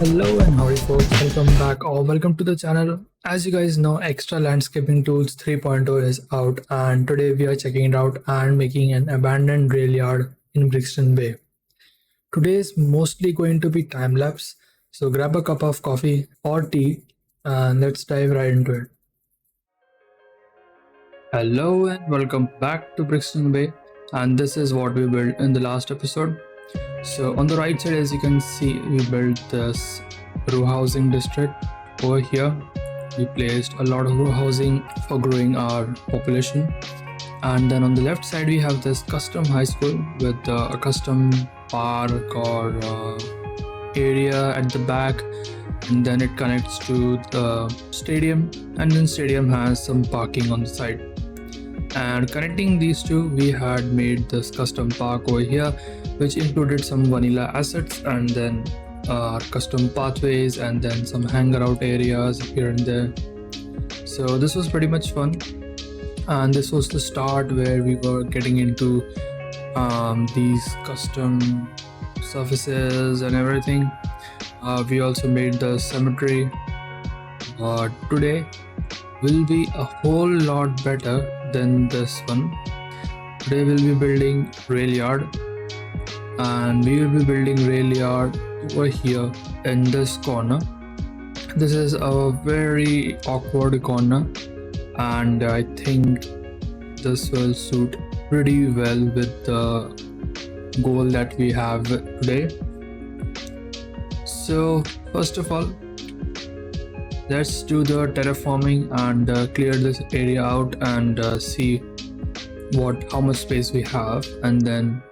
Hello and howdy folks, welcome back or welcome to the channel. As you guys know, Extra Landscaping Tools 3.0 is out and today we are checking it out and making an abandoned railyard in Brixton Bay. Today is mostly going to be time lapse, so grab a cup of coffee or tea and let's dive right into it. Hello and welcome back to Brixton Bay, and this is what we built in the last episode. So on the right side, as you can see, we built this row housing district over here. We placed a lot of row housing for growing our population. And then on the left side, we have this custom high school with a custom park or area at the back. And then it connects to the stadium, and then stadium has some parking on the side. And connecting these two, we had made this custom park over here, which included some vanilla assets and then custom pathways and then some hangar out areas here and there. So this was pretty much fun, and this was the start where we were getting into these custom surfaces and everything. We also made the cemetery, but today will be a whole lot better than this one. Today we'll be building railyard, and we will be building railyard over here in this corner. This is a very awkward corner, and I think this will suit pretty well with the goal that we have today. So first of all, let's do the terraforming and clear this area out and see how much space we have, and then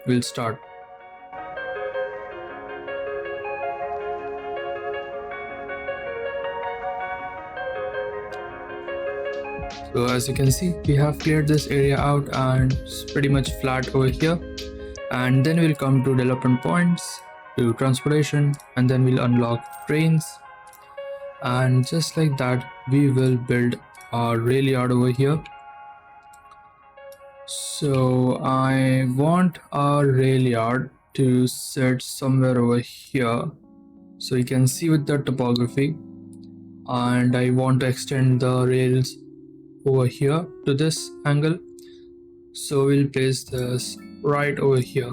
we'll start. So as you can see, we have cleared this area out and it's pretty much flat over here. And then we'll come to development points, to transportation, and then we'll unlock trains. And just like that, we will build our railyard over here. So I want our railyard to sit somewhere over here, so you can see with the topography. And I want to extend the rails over here to this angle, so we'll place this right over here,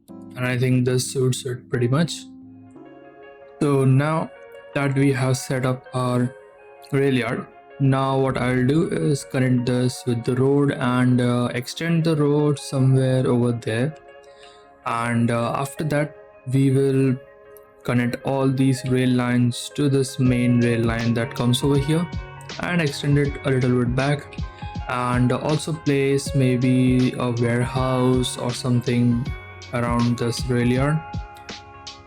and I think this suits it pretty much. So now that we have set up our railyard, now what I'll do is connect this with the road and extend the road somewhere over there. And after that, we will connect all these rail lines to this main rail line that comes over here and extend it a little bit back, and also place maybe a warehouse or something around this railyard,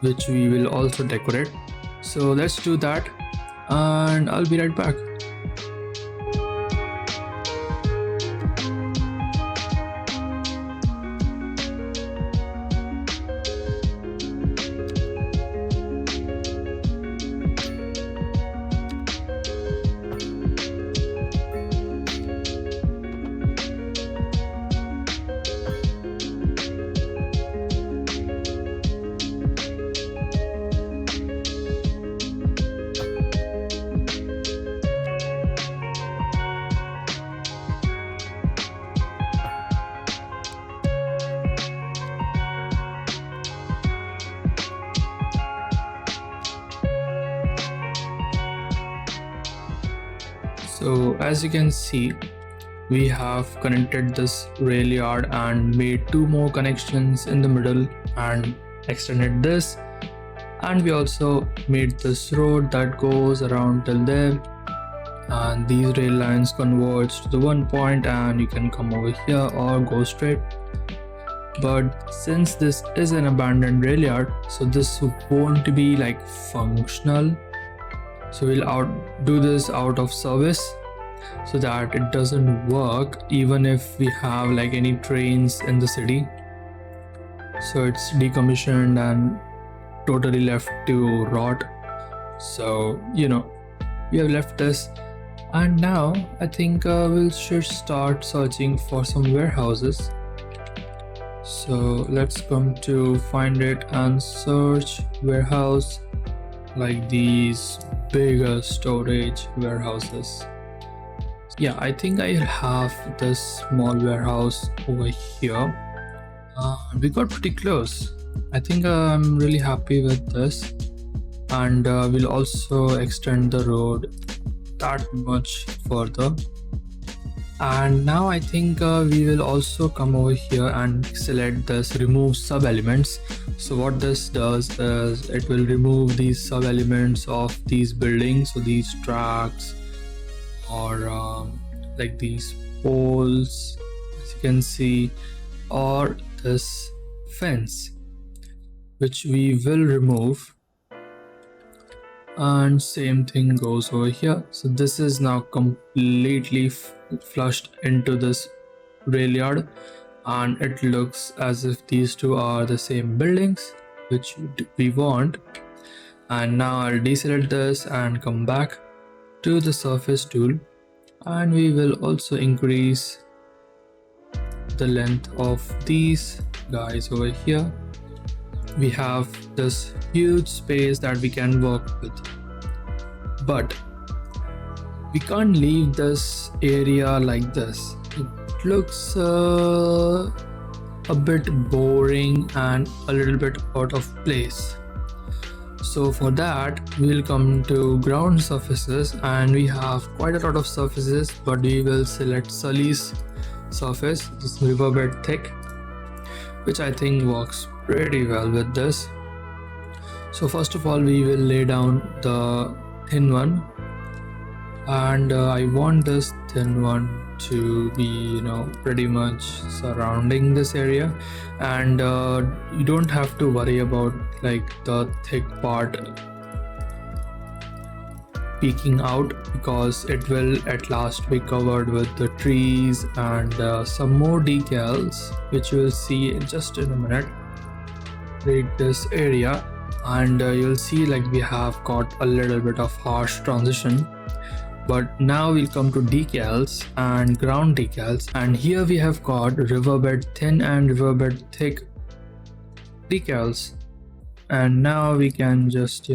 which we will also decorate. So let's do that, and I'll be right back. So as you can see, we have connected this railyard and made two more connections in the middle and extended this, and we also made this road that goes around till there, and these rail lines converge to the one point and you can come over here or go straight. But since this is an abandoned railyard, so this won't be like functional. So we'll do this out of service so that it doesn't work even if we have like any trains in the city. So it's decommissioned and totally left to rot. So we have left this, and now I think we should start searching for some warehouses. So let's come to find it and search warehouse, like these bigger storage warehouses. Yeah, I think I have this small warehouse over here. We got pretty close. I think I'm really happy with this, and we'll also extend the road that much further. And now I think we will also come over here and select this remove sub elements. So what this does is it will remove these sub elements of these buildings, so these tracks or like these poles, as you can see, or this fence, which we will remove. And same thing goes over here. So this is now completely flushed into this rail yard, and it looks as if these two are the same buildings, which we want. And now I'll deselect this and come back to the surface tool, and we will also increase the length of these guys over here. We have this huge space that we can work with, but we can't leave this area like this. It looks a bit boring and a little bit out of place. So for that, we'll come to ground surfaces, and we have quite a lot of surfaces, but we will select Sully's surface, this riverbed thick, which I think works pretty well with this. So first of all, we will lay down the thin one, and I want this thin one to be pretty much surrounding this area, and you don't have to worry about like the thick part peeking out, because it will at last be covered with the trees and some more decals, which you will see just in a minute. Read this area, and you'll see like we have got a little bit of harsh transition. But now we'll come to decals and ground decals, and here we have got riverbed thin and riverbed thick decals, and now we can just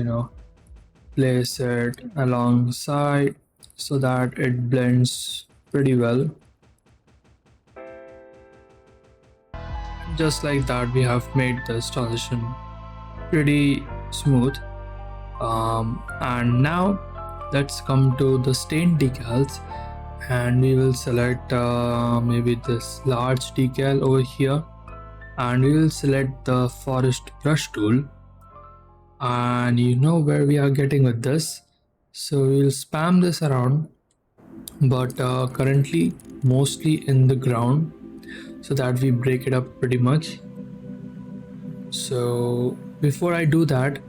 place it alongside so that it blends pretty well. Just like that, we have made this transition pretty smooth. And now let's come to the stain decals, and we will select maybe this large decal over here, and we will select the forest brush tool, and you know where we are getting with this. So we'll spam this around, but currently mostly in the ground, so that we break it up pretty much. So before I do that,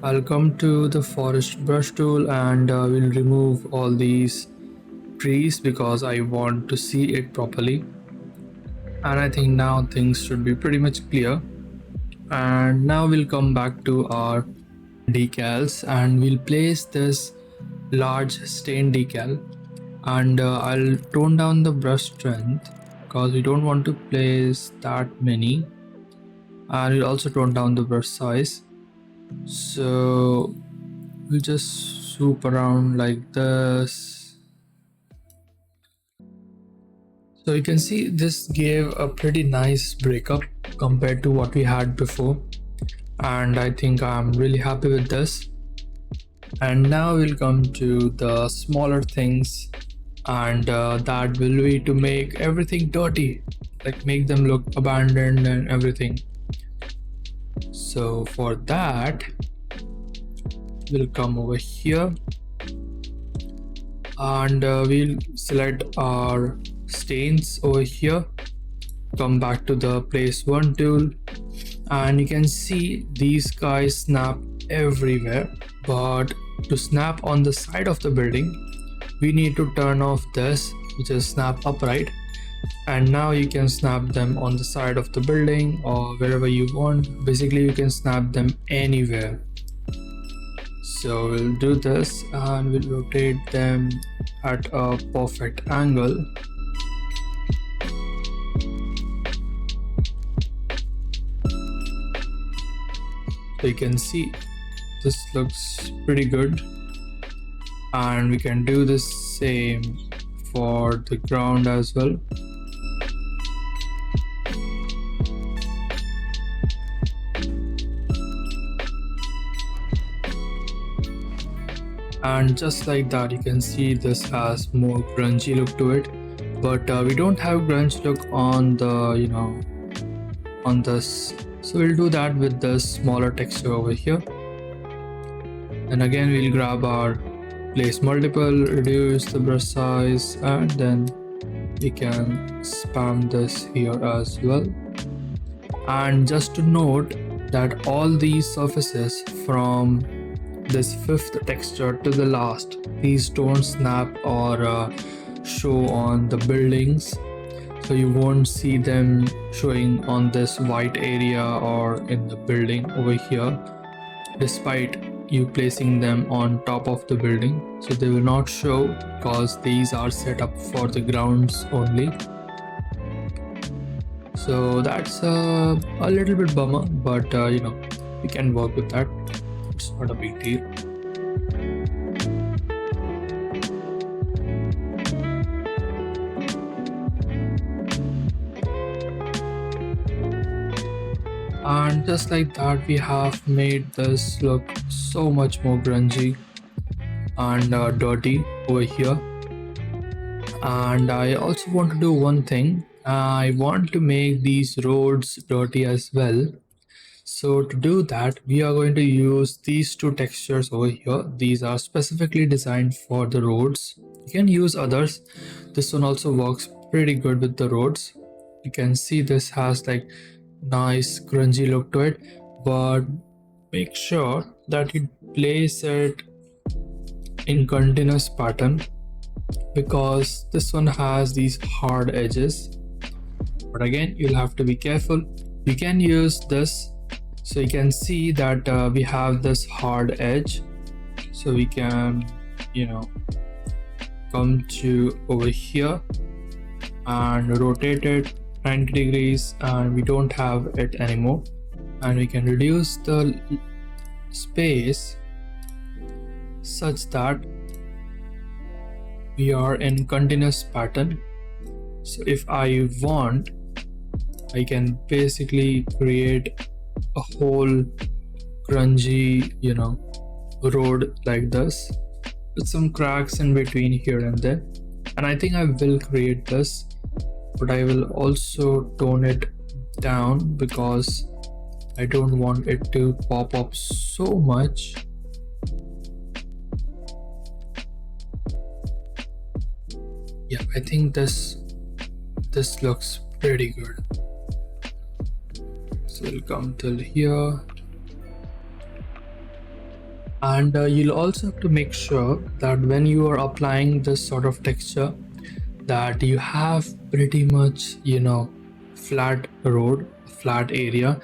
I'll come to the forest brush tool, and we'll remove all these trees because I want to see it properly. And I think now things should be pretty much clear. And now we'll come back to our decals, and we'll place this large stain decal, and I'll tone down the brush strength because we don't want to place that many, and we'll also tone down the brush size. So we'll just swoop around like this. So you can see this gave a pretty nice breakup compared to what we had before, and I think I'm really happy with this. And now we'll come to the smaller things, and that will be to make everything dirty, like make them look abandoned and everything. So for that, we'll come over here, and we'll select our stains over here, come back to the place one tool, and you can see these guys snap everywhere. But to snap on the side of the building, we need to turn off this, which is snap upright, and now you can snap them on the side of the building or wherever you want. Basically you can snap them anywhere. So we'll do this, and we'll rotate them at a perfect angle. So you can see this looks pretty good, and we can do the same for the ground as well. And just like that, you can see this has more grungy look to it, but we don't have grunge look on the on this, so we'll do that with the smaller texture over here. And again, we'll grab our place multiple, reduce the brush size, and then we can spam this here as well. And just to note that all these surfaces from this fifth texture to the last, these don't snap or show on the buildings, so you won't see them showing on this white area or in the building over here, despite you placing them on top of the building. So they will not show because these are set up for the grounds only. So that's a little bit bummer, but we can work with that. It's not a big deal. And just like that, we have made this look so much more grungy and dirty over here. And I also want to do one thing. I want to make these roads dirty as well. So to do that, we are going to use these two textures over here. These are specifically designed for the roads. You can use others. This one also works pretty good with the roads. You can see this has like nice grungy look to it, but make sure that you place it in continuous pattern, because this one has these hard edges. But again, you'll have to be careful. You can use this, so you can see that we have this hard edge, so we can come to over here and rotate it 90 degrees, and we don't have it anymore. And we can reduce the space such that we are in continuous pattern. So if I want, I can basically create a whole grungy road like this with some cracks in between here and there. And I think I will create this, but I will also tone it down because I don't want it to pop up so much. Yeah, I think this looks pretty good. So we'll come till here. And you'll also have to make sure that when you are applying this sort of texture, that you have pretty much flat road, flat area,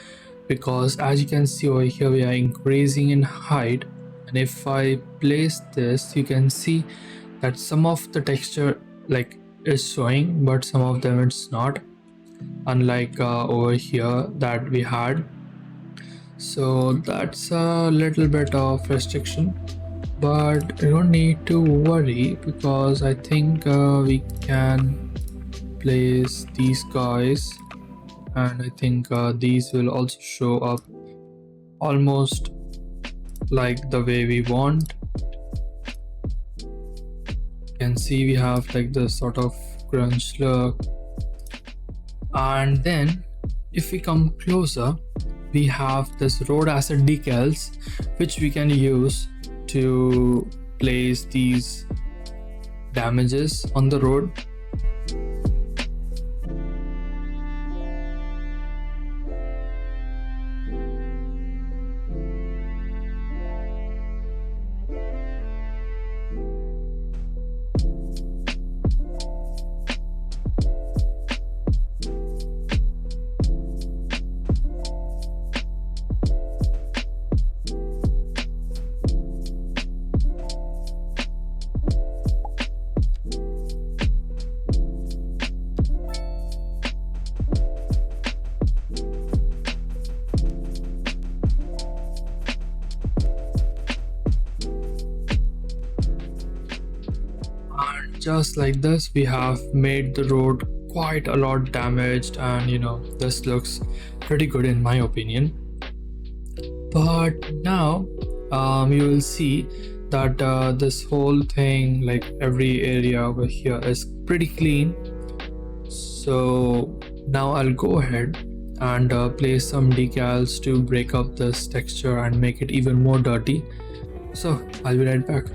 because as you can see over here, we are increasing in height. And if I place this, you can see that some of the texture is showing, but some of them it's not, unlike over here that we had. So that's a little bit of restriction, but you don't need to worry, because I think we can place these guys, and I think these will also show up almost like the way we want. You can see we have like this sort of grunge look. And then if we come closer, we have this road asset decals, which we can use to place these damages on the road. just like this, we have made the road quite a lot damaged, and this looks pretty good in my opinion. But now you will see that this whole thing, like every area over here, is pretty clean. So now I'll go ahead and place some decals to break up this texture and make it even more dirty. So I'll be right back.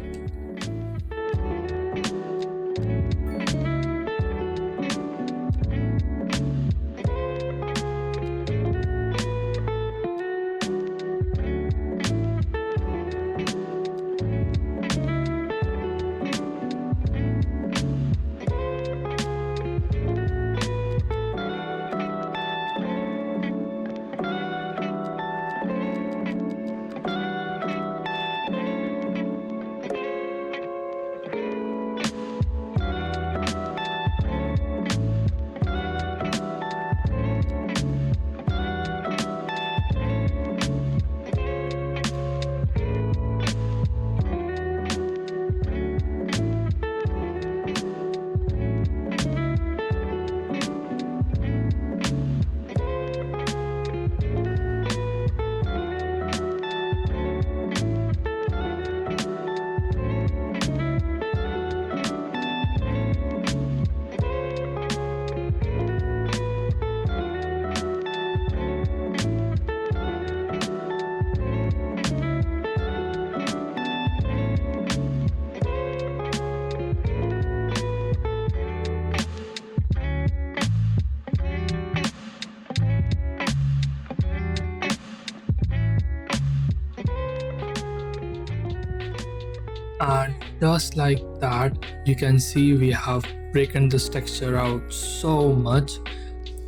And just like that, you can see we have broken this texture out so much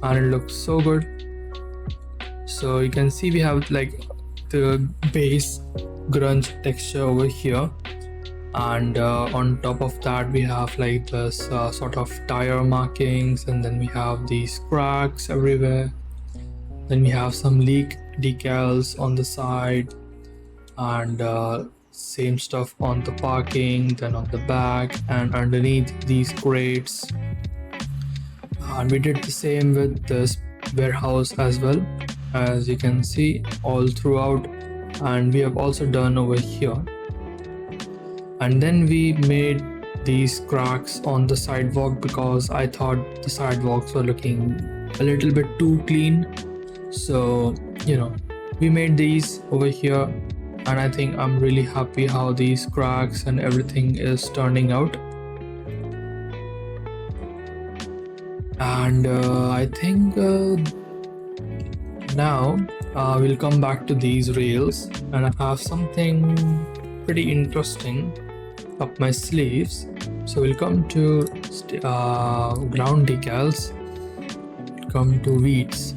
and it looks so good. So you can see we have like the base grunge texture over here, and on top of that we have like this sort of tire markings, and then we have these cracks everywhere. Then we have some leak decals on the side, and same stuff on the parking, then on the back and underneath these crates. And we did the same with this warehouse as well, as you can see all throughout, and we have also done over here. And then we made these cracks on the sidewalk because I thought the sidewalks were looking a little bit too clean. So we made these over here, and I think I'm really happy how these cracks and everything is turning out. And I think now we'll come back to these rails, and I have something pretty interesting up my sleeves. So we'll come to ground decals, come to weeds.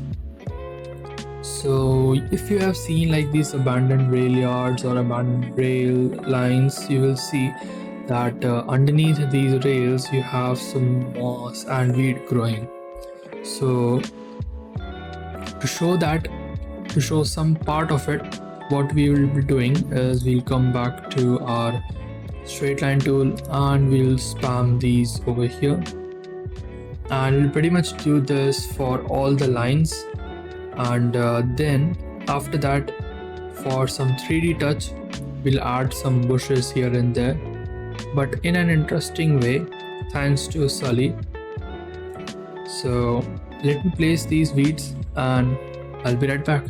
So if you have seen like these abandoned rail yards or abandoned rail lines, you will see that underneath these rails you have some moss and weed growing. So to show some part of it, what we will be doing is we'll come back to our straight line tool and we'll spam these over here, and we'll pretty much do this for all the lines. And then after that, for some 3D touch, we'll add some bushes here and there, but in an interesting way, thanks to Sully. So let me place these weeds and I'll be right back.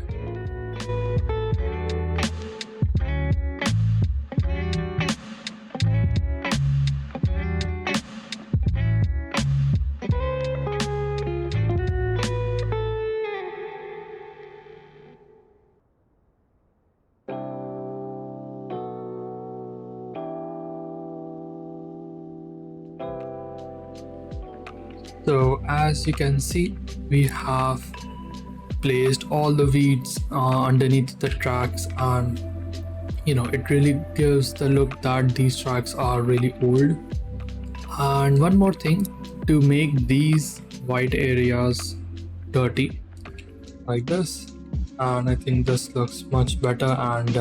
So as you can see, we have placed all the weeds underneath the tracks, and it really gives the look that these tracks are really old. And one more thing, to make these white areas dirty like this, and I think this looks much better and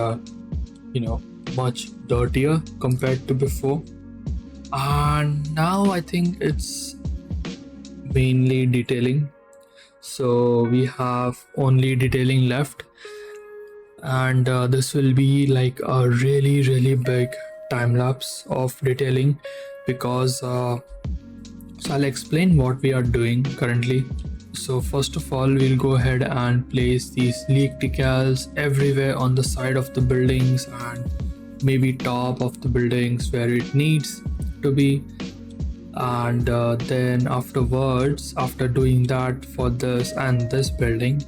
much dirtier compared to before. And now I think it's mainly detailing. So we have only detailing left, and this will be like a really big time lapse of detailing because so I'll explain what we are doing currently. So first of all, we'll go ahead and place these leak decals everywhere on the side of the buildings and maybe top of the buildings where it needs to be. And then afterwards, after doing that for this and this building,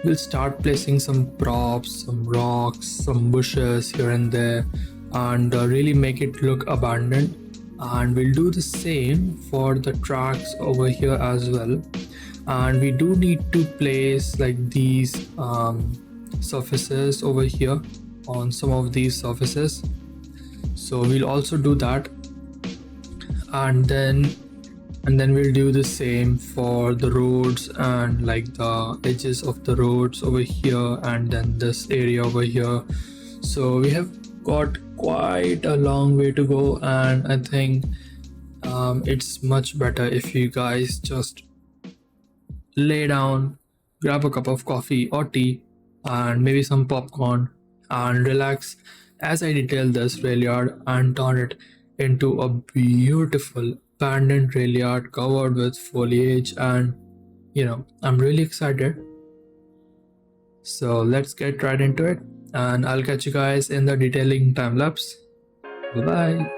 we'll start placing some props, some rocks, some bushes here and there, and really make it look abandoned. And we'll do the same for the tracks over here as well. And we do need to place like these surfaces over here on some of these surfaces, so we'll also do that. And then we'll do the same for the roads and like the edges of the roads over here, and then this area over here. So we have got quite a long way to go, and I think it's much better if you guys just lay down, grab a cup of coffee or tea, and maybe some popcorn, and relax as I detail this rail yard and turn it into a beautiful abandoned rail yard covered with foliage. And I'm really excited. So let's get right into it, and I'll catch you guys in the detailing time lapse. Bye bye.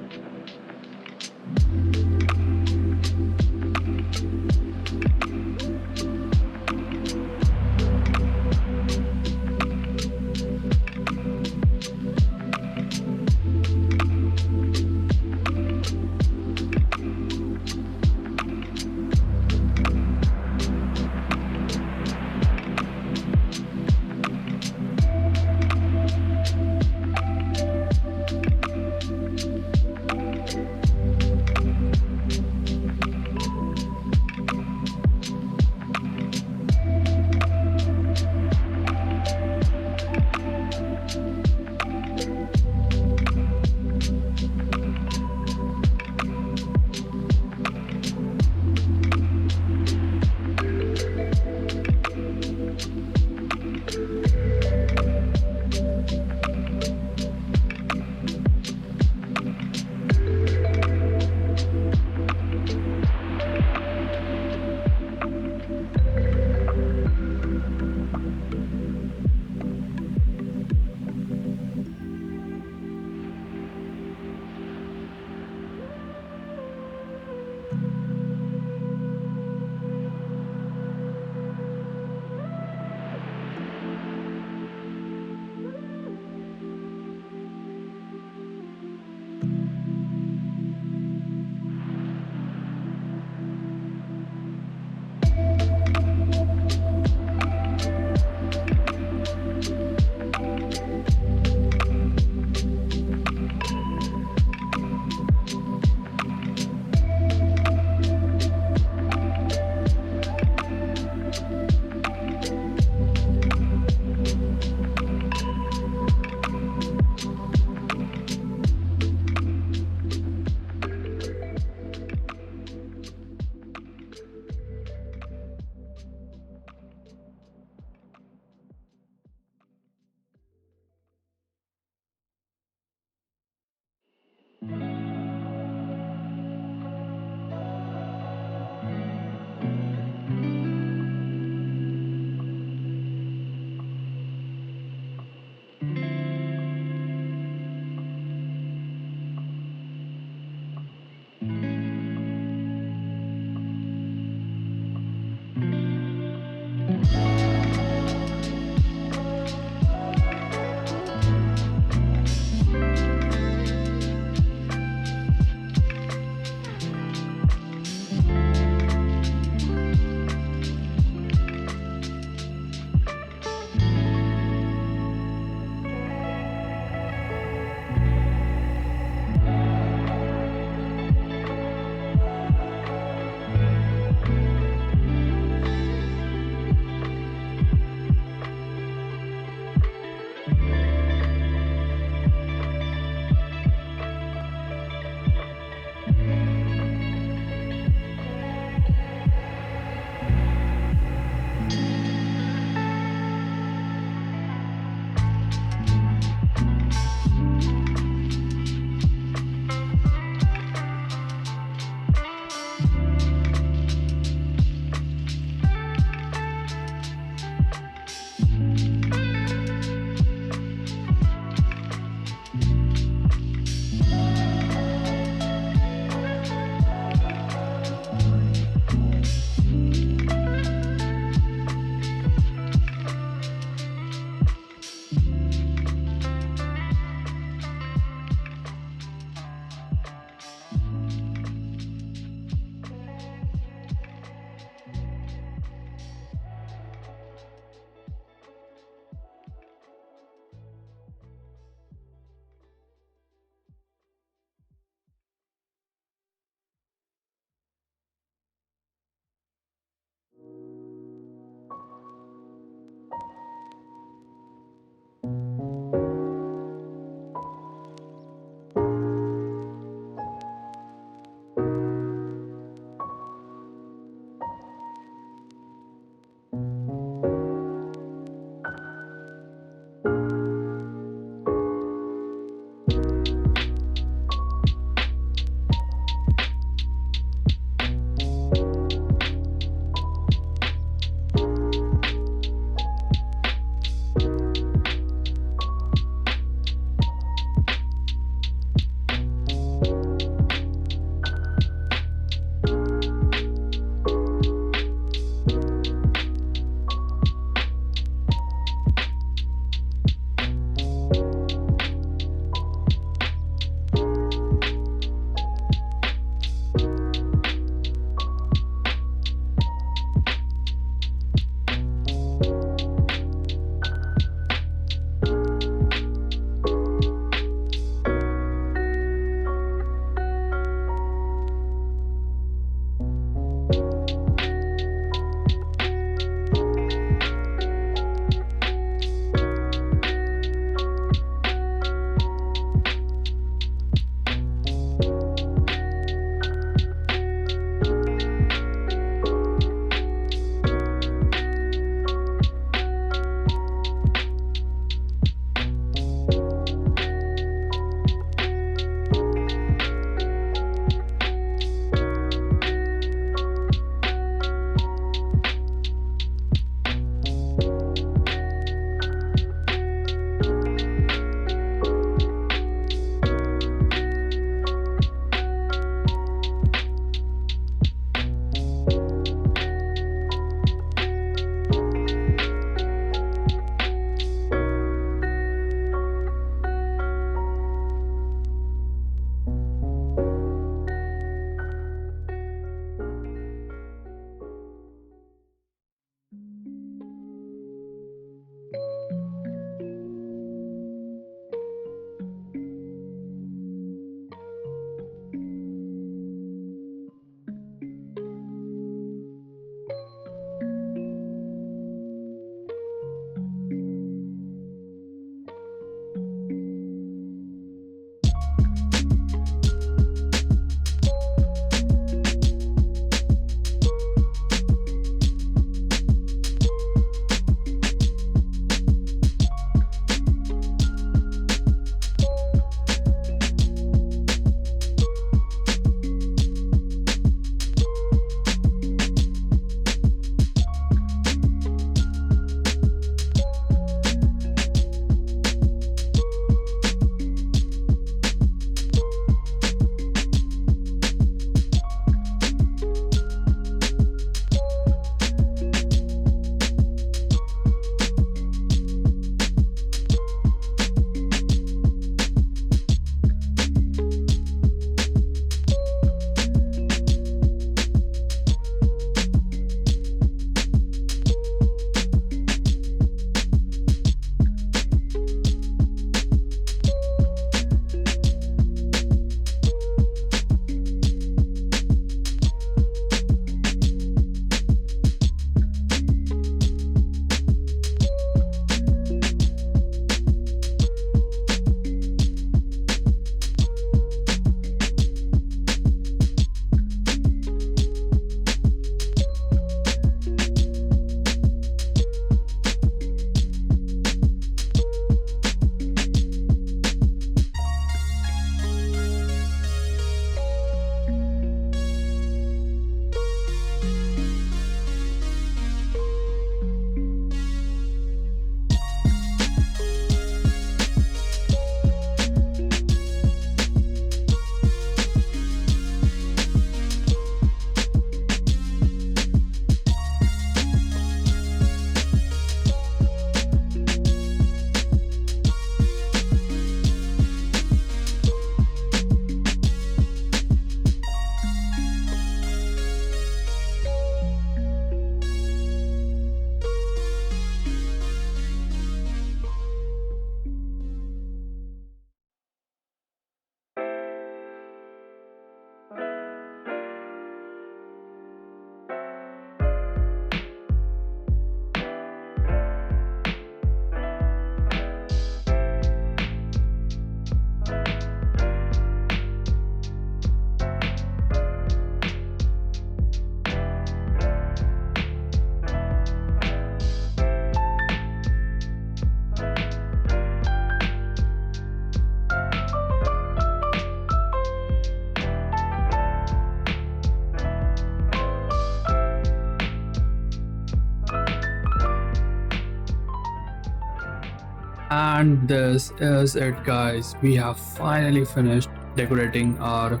And this is it, guys. We have finally finished decorating our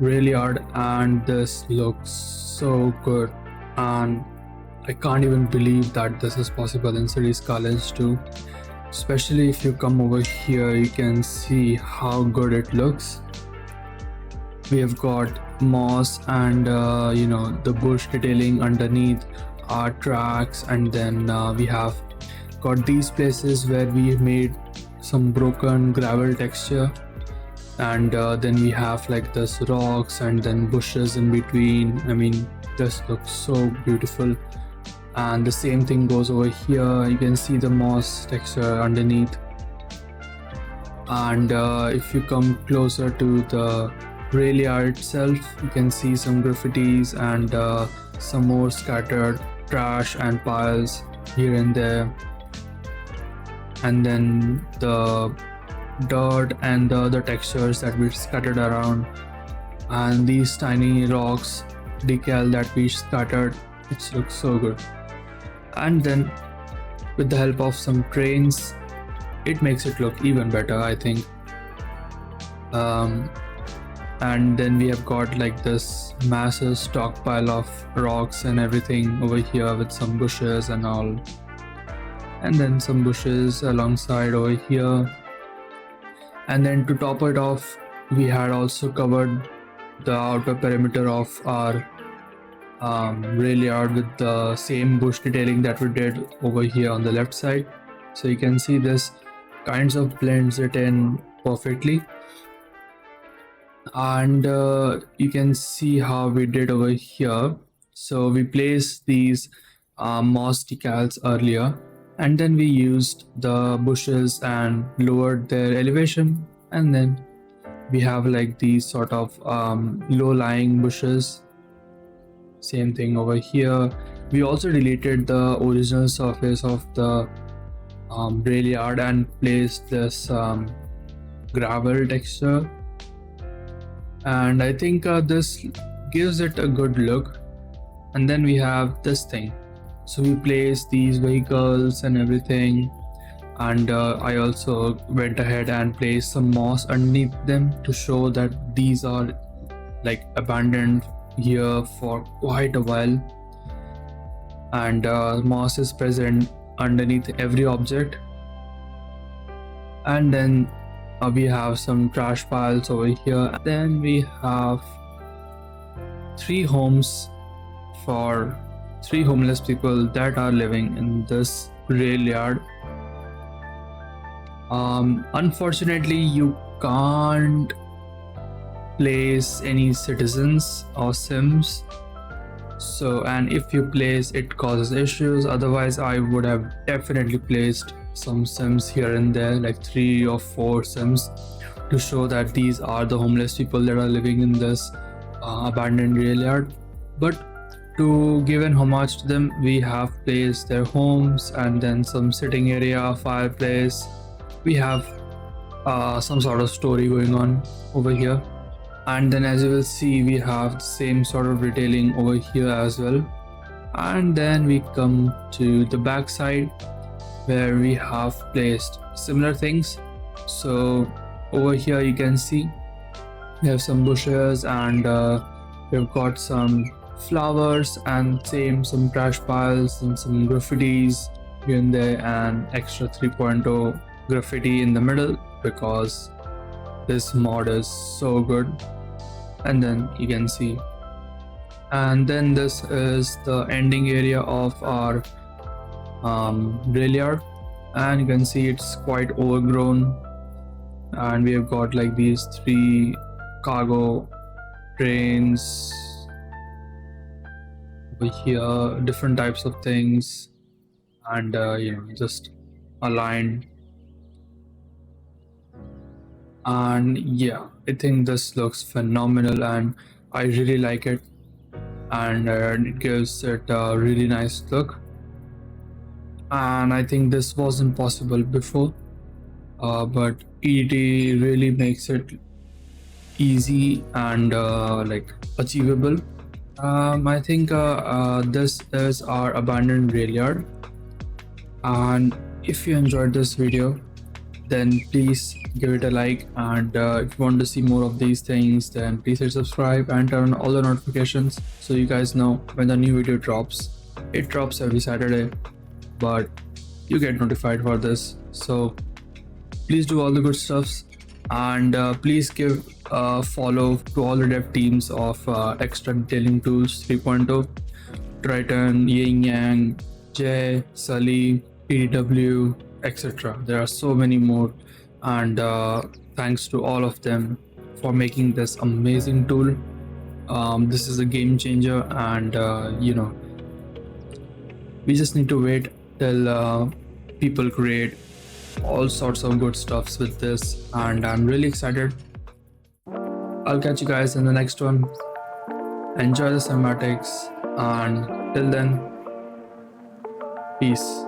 railyard, and this looks so good. And I can't even believe that this is possible in City Skylines too. Especially if you come over here, you can see how good it looks. We have got moss and the bush detailing underneath our tracks, and then we have got these places where we made some broken gravel texture, and then we have like this rocks and then bushes in between. I mean, this looks so beautiful. And the same thing goes over here. You can see the moss texture underneath, and if you come closer to the railyard itself, you can see some graffitis and some more scattered trash and piles here and there, and then the dirt and the other textures that we scattered around, and these tiny rocks decal that we scattered. It looks so good. And then with the help of some trains, it makes it look even better, I think. And then we have got like this massive stockpile of rocks and everything over here with some bushes and all, and then some bushes alongside over here. And then to top it off, we had also covered the outer perimeter of our railyard with the same bush detailing that we did over here on the left side. So you can see this kinds of blends it in perfectly, and you can see how we did over here. So we placed these moss decals earlier, and then we used the bushes and lowered their elevation, and then we have like these sort of low-lying bushes. Same thing over here. We also deleted the original surface of the railyard and placed this gravel texture, and I think this gives it a good look. And then we have this thing, so we placed these vehicles and everything, and I also went ahead and placed some moss underneath them to show that these are like abandoned here for quite a while, and moss is present underneath every object. And then we have some trash piles over here. Then we have 3 homes for 3 homeless people that are living in this railyard. Unfortunately, you can't place any citizens or sims, so, and if you place, it causes issues. Otherwise, I would have definitely placed some sims here and there, like 3 or 4 sims, to show that these are the homeless people that are living in this abandoned railyard. But to give an homage to them, we have placed their homes and then some sitting area, fireplace. We have some sort of story going on over here. And then as you will see, we have the same sort of detailing over here as well. And then we come to the back side where we have placed similar things. So over here you can see we have some bushes, and we've got some flowers, and some trash piles and some graffitis here and there, and extra 3.0 graffiti in the middle because this mod is so good. And then you can see, and then this is the ending area of our railyard, and you can see it's quite overgrown, and we have got like these 3 cargo trains over here, different types of things, and just aligned. And yeah, I think this looks phenomenal and I really like it, and it gives it a really nice look. And I think this wasn't possible before, but EDT really makes it easy and like achievable. I think this is our abandoned railyard, and if you enjoyed this video, then please give it a like. And if you want to see more of these things, then please hit subscribe and turn on all the notifications so you guys know when the new video drops. It drops every Saturday, but you get notified for this. So please do all the good stuffs, and please give a follow to all the dev teams of extra detailing tools 3.0: Triton, Yin Yang, Jay, Sully, PDW, etc. There are so many more, and thanks to all of them for making this amazing tool. This is a game changer, and we just need to wait till people create all sorts of good stuffs with this, and I'm really excited. I'll catch you guys in the next one. Enjoy the cinematics, and till then, peace.